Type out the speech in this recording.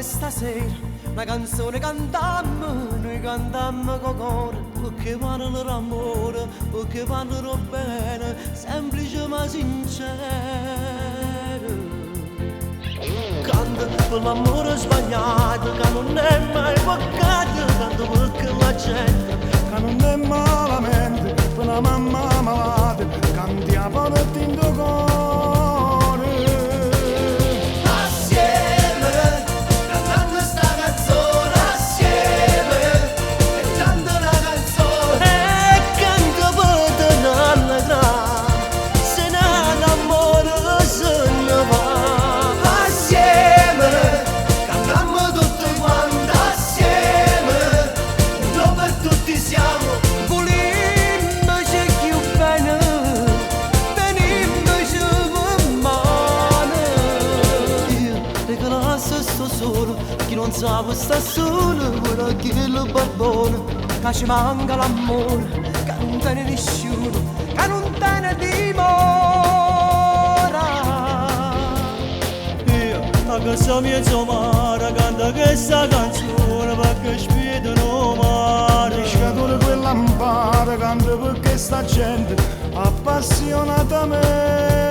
Natale stasera, una canzone cantammo, noi cantammo con cuore, perché parlano d'amore, perché parlano bene, semplice ma sincero. Canta per l'amore sbagliato, che non è mai peccato, canta perché la gente, che non è malamente, per una mamma malata, cantiamo per tinto cuore. Chi non sa sta solo, ora chi lo barbone, che ci manca l'amore, che non tiene nessuno, che non tiene dimora. Io a casa mia somara canta questa canzone perché spiegano mare. Pescatore quella lampara canta perché sta gente appassionatamente.